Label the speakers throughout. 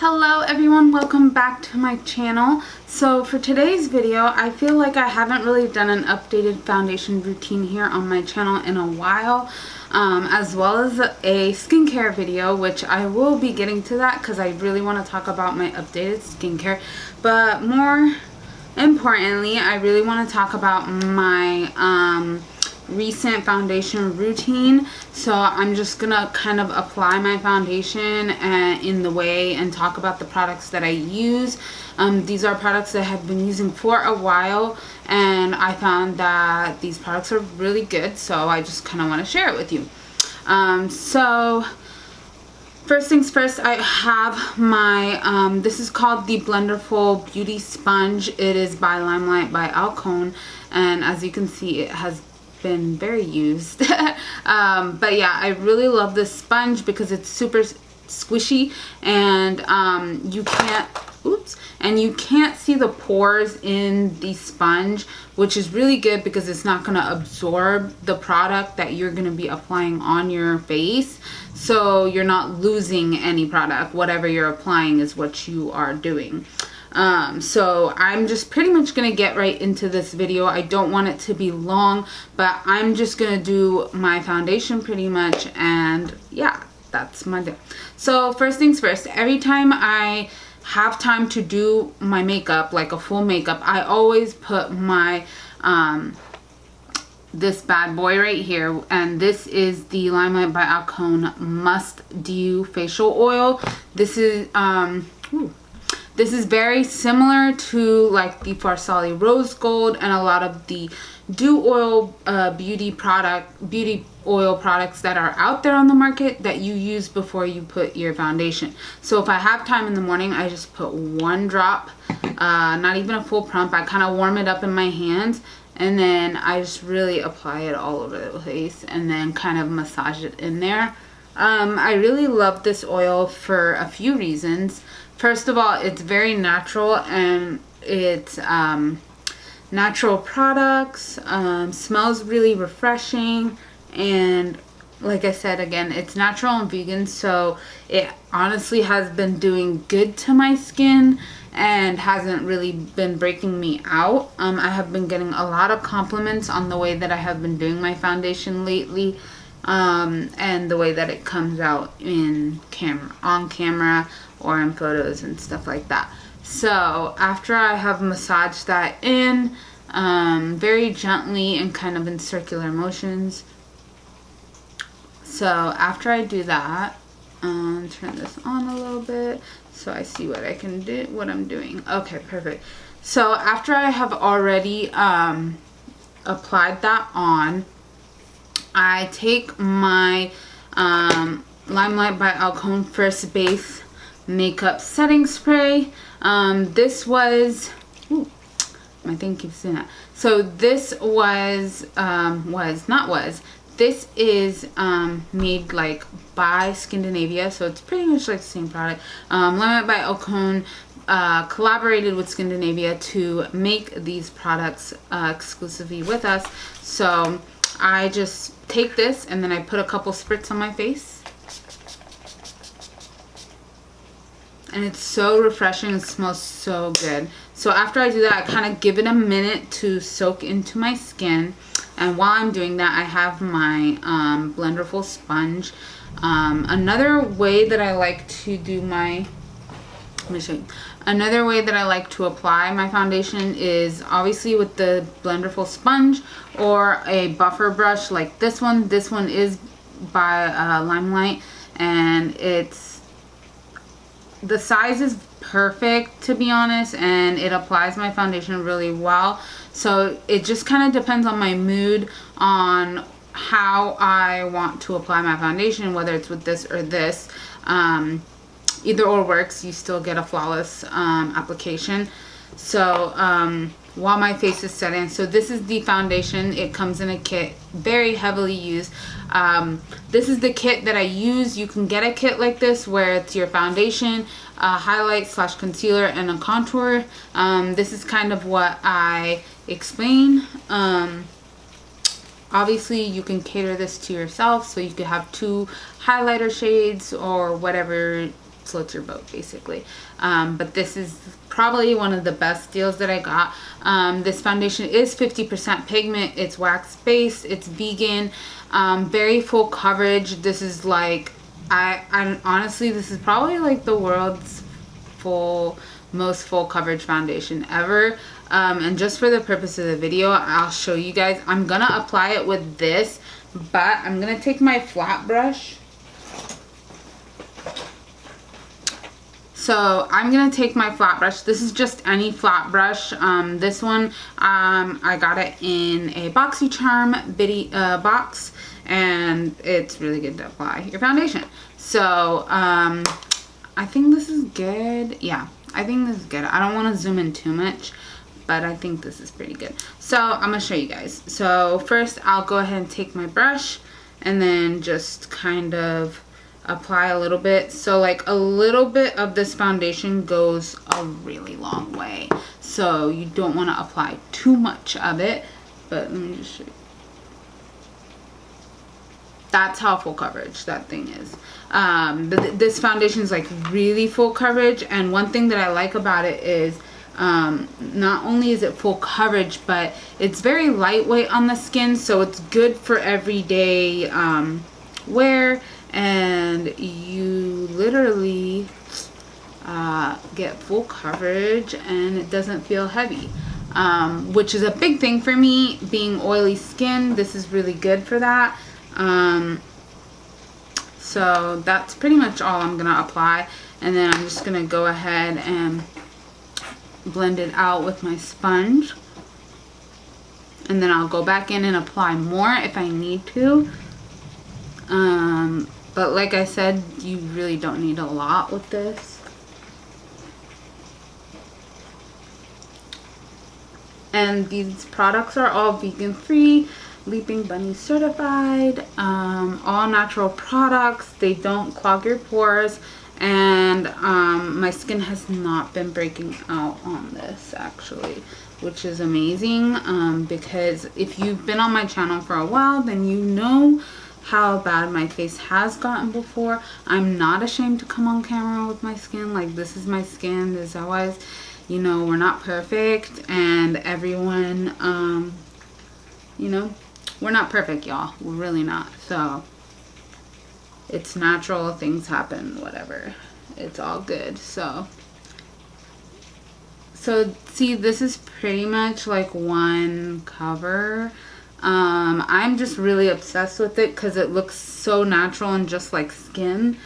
Speaker 1: Hello everyone, welcome back to my channel. So for today's video, I feel like I haven't really done an updated foundation routine here on my channel in a while, as well as a skincare video, which I will be getting to that because I really want to talk about my updated skincare. But more importantly, I really want to talk about my recent foundation routine. So I'm just gonna kind of apply my foundation in the way and talk about the products that I use. These are products that I have been using for a while, and I found that these products are really good, so I just kind of want to share it with you. So first things first, I have my this is called the Blenderful Beauty Sponge. It is by Limelight by Alcone, and as you can see, it has been very used. But yeah, I really love this sponge because it's super squishy, and you can't see the pores in the sponge, which is really good because it's not going to absorb the product that you're going to be applying on your face, so you're not losing any product. Whatever you're applying is what you are doing. So I'm just pretty much going to get right into this video. I don't want it to be long, but I'm just going to do my foundation pretty much, and yeah, that's my deal. So first things first, every time I have time to do my makeup, like a full makeup, I always put my this bad boy right here, and this is the Limelight by Alcone Must Dew Facial Oil. This is this is very similar to like the Farsali Rose Gold and a lot of the Dew Oil beauty oil products that are out there on the market that you use before you put your foundation. So if I have time in the morning, I just put one drop, not even a full pump. I kind of warm it up in my hands, and then I just really apply it all over the face and then kind of massage it in there. I really love this oil for a few reasons. First of all, it's very natural, and it's natural products, smells really refreshing, and like I said, again, it's natural and vegan, so it honestly has been doing good to my skin and hasn't really been breaking me out. I have been getting a lot of compliments on the way that I have been doing my foundation lately, and the way that it comes out on camera or in photos and stuff like that. So after I have massaged that in very gently and kind of in circular motions, so after I do that, turn this on a little bit so I see what I can do, what I'm doing. Okay, perfect. So after I have already applied that on, I take my Limelight by Alcone First Base Makeup Setting Spray. This was, my thing keeps doing that. So this this is made like by Scandinavia, so it's pretty much like the same product. Limelight by Alcone collaborated with Scandinavia to make these products exclusively with us. So I just take this and then I put a couple spritz on my face. And it's so refreshing and smells so good. So after I do that, I kind of give it a minute to soak into my skin. And while I'm doing that, I have my Blenderful sponge. Another way that I like to do my, let me show you. Another way that I like to apply my foundation is obviously with the Blenderful sponge or a buffer brush like this one. This one is by Limelight, and the size is perfect, to be honest, and it applies my foundation really well. So it just kind of depends on my mood on how I want to apply my foundation, whether it's with this or this. Either or works. You still get a flawless application. So while my face is setting, so this is the foundation. It comes in a kit, very heavily used. This is the kit that I use. You can get a kit like this where it's your foundation, highlight / concealer, and a contour. This is kind of what I explain. Obviously you can cater this to yourself, so you could have 2 highlighter shades or whatever floats your boat basically. But this is probably one of the best deals that I got. This foundation is 50% pigment. It's wax based. It's vegan. Very full coverage. This is like, I honestly, this is probably like the world's most full coverage foundation ever. And just for the purpose of the video, I'll show you guys. I'm gonna apply it with this, but I'm gonna take my flat brush. So I'm gonna take my flat brush. This is just any flat brush. This one, I got it in a BoxyCharm box, and it's really good to apply your foundation. So I think this is good. Yeah, I think this is good. I don't want to zoom in too much, but I think this is pretty good. So I'm gonna show you guys. So first I'll go ahead and take my brush and then just kind of apply a little bit. So like a little bit of this foundation goes a really long way. So you don't want to apply too much of it, but let me just show you. That's how full coverage that thing is. This foundation is like really full coverage, and one thing that I like about it is not only is it full coverage, but it's very lightweight on the skin, so it's good for everyday wear, and you literally get full coverage and it doesn't feel heavy, which is a big thing for me. Being oily skin, this is really good for that. So that's pretty much all I'm gonna apply, and then I'm just gonna go ahead and blend it out with my sponge, and then I'll go back in and apply more if I need to. But like I said, you really don't need a lot with this. And these products are all vegan free, Leaping Bunny certified, all natural products. They don't clog your pores, and my skin has not been breaking out on this actually, which is amazing, because if you've been on my channel for a while, then you know how bad my face has gotten before. I'm not ashamed to come on camera with my skin. Like, this is my skin. This is how you know, we're not perfect, and everyone, you know, we're not perfect, y'all. We're really not. So it's natural. Things happen, whatever. It's all good. So see, this is pretty much like one cover. I'm just really obsessed with it because it looks so natural and just like skin.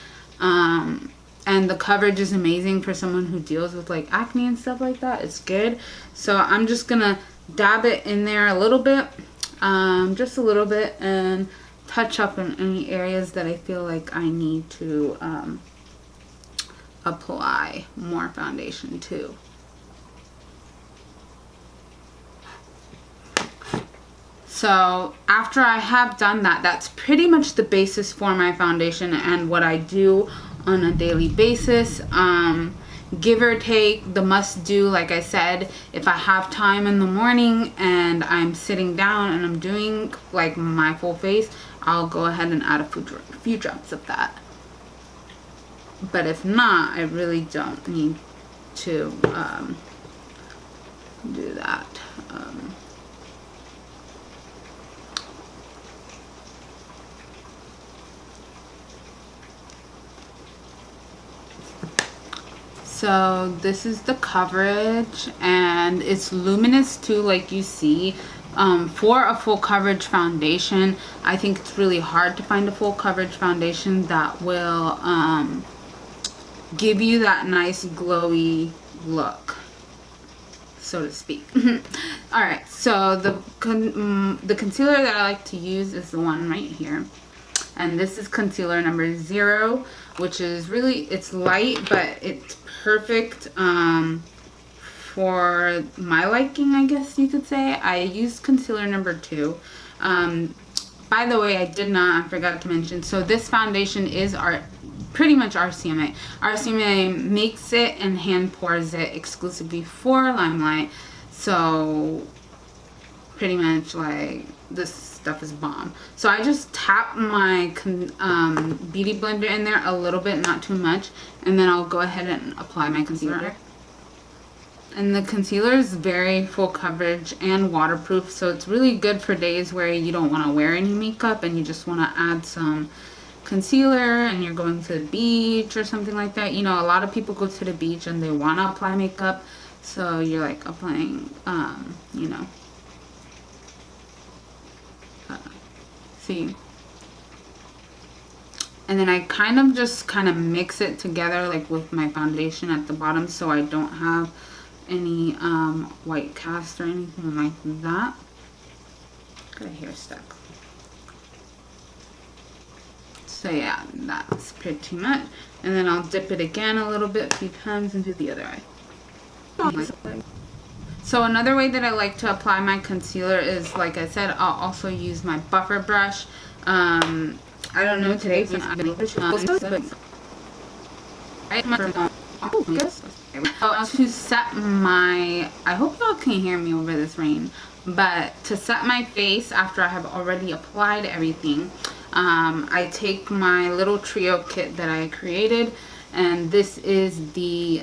Speaker 1: And the coverage is amazing for someone who deals with like acne and stuff like that. It's good. So I'm just gonna dab it in there a little bit, just a little bit, and touch up in any areas that I feel like I need to apply more foundation to. So after I have done that, that's pretty much the basis for my foundation and what I do on a daily basis. Give or take, the must do, like I said, if I have time in the morning and I'm sitting down and I'm doing like my full face, I'll go ahead and add a few drops of that. But if not, I really don't need to do that. So this is the coverage, and it's luminous too, like you see. For a full coverage foundation, I think it's really hard to find a full coverage foundation that will give you that nice glowy look, so to speak. Alright, so the concealer that I like to use is the one right here. And this is concealer number 0, which is really, it's light, but it's perfect for my liking, I guess you could say. I used concealer number 2. By the way, I forgot to mention, so this foundation is pretty much RCMA. RCMA makes it and hand pours it exclusively for Limelight. So pretty much like this stuff is bomb. So I just tap my beauty blender in there a little bit, not too much, and then I'll go ahead and apply my concealer. And the concealer is very full coverage and waterproof, so it's really good for days where you don't want to wear any makeup and you just want to add some concealer and you're going to the beach or something like that. You know, a lot of people go to the beach and they want to apply makeup, so you're like applying, you know, see. And then I kind of mix it together like with my foundation at the bottom, so I don't have any white cast or anything like that. Got a hair stuck. So yeah, that's pretty much. And then I'll dip it again a little bit, a few times, into the other eye. So another way that I like to apply my concealer is, like I said, I'll also use my buffer brush. I don't know today, to set my, I hope y'all can hear me over this rain, but to set my face after I have already applied everything, I take my little trio kit that I created, and this is the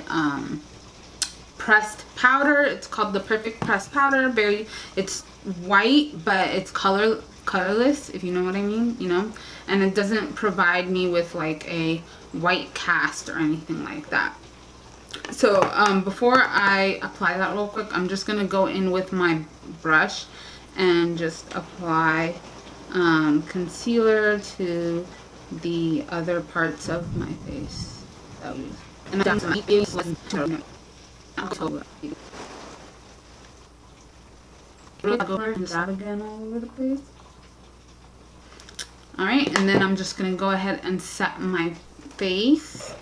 Speaker 1: pressed powder. It's called the Perfect Pressed Powder. It's white, but it's colorless, if you know what I mean, you know, and it doesn't provide me with like a white cast or anything like that. So before I apply that real quick, I'm just gonna go in with my brush and just apply concealer to the other parts of my face. And I'm go and dab again all over the place. Alright, and then I'm just going to go ahead and set my face.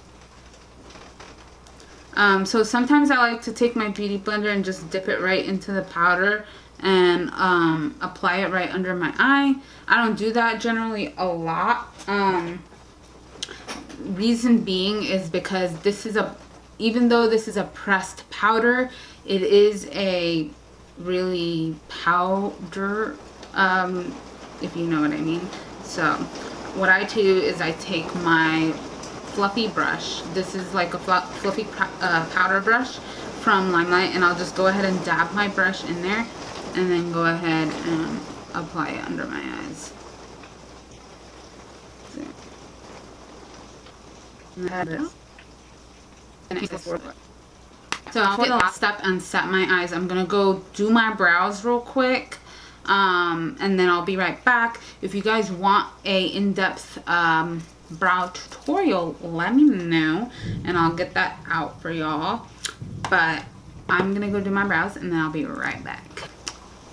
Speaker 1: So sometimes I like to take my beauty blender and just dip it right into the powder and apply it right under my eye. I don't do that generally a lot. Reason being is because this is even though this is a pressed powder, it is a really powder, if you know what I mean. So what I do is I take my fluffy brush. This is like a fluffy powder brush from Limelight, and I'll just go ahead and dab my brush in there and then go ahead and apply it under my eyes. So I'll get the last step and set my eyes. I'm gonna go do my brows real quick, and then I'll be right back. If you guys want a in-depth brow tutorial, let me know and I'll get that out for y'all. But I'm gonna go do my brows and then I'll be right back.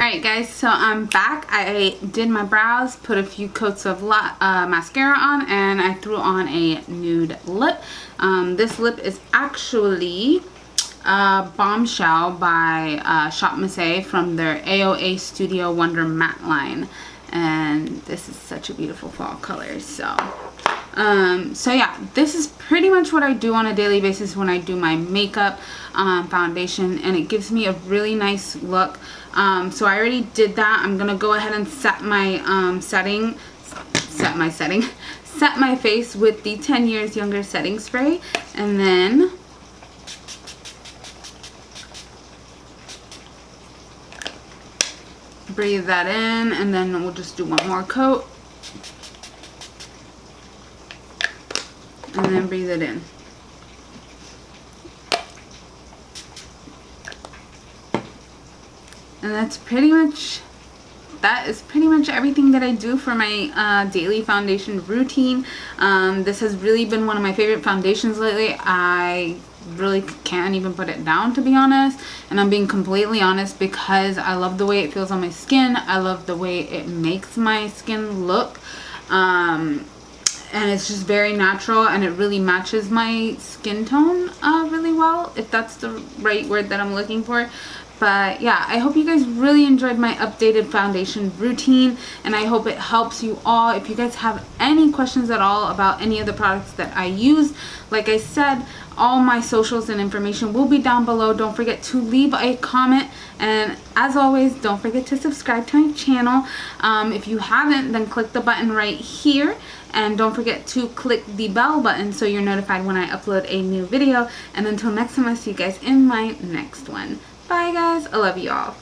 Speaker 1: Alright guys, so I'm back. I did my brows, put a few coats of mascara on, and I threw on a nude lip. This lip is actually Bombshell by Shop Missy from their AOA Studio Wonder Matte line. And this is such a beautiful fall color. So yeah, this is pretty much what I do on a daily basis when I do my makeup, foundation, and it gives me a really nice look. So I already did that. I'm gonna go ahead and set my set my face with the 10 Years Younger setting spray, and then breathe that in, and then we'll just do one more coat and then breathe it in. And that is pretty much everything that I do for my daily foundation routine. This has really been one of my favorite foundations lately. I really can't even put it down, to be honest, and I'm being completely honest because I love the way it feels on my skin. I love the way it makes my skin look, and it's just very natural, and it really matches my skin tone really well, if that's the right word that I'm looking for. But yeah, I hope you guys really enjoyed my updated foundation routine, and I hope it helps you all. If you guys have any questions at all about any of the products that I use, like I said, all my socials and information will be down below. Don't forget to leave a comment, and as always, don't forget to subscribe to my channel. If you haven't, then click the button right here, and don't forget to click the bell button so you're notified when I upload a new video. And until next time, I'll see you guys in my next one. Bye guys, I love you all.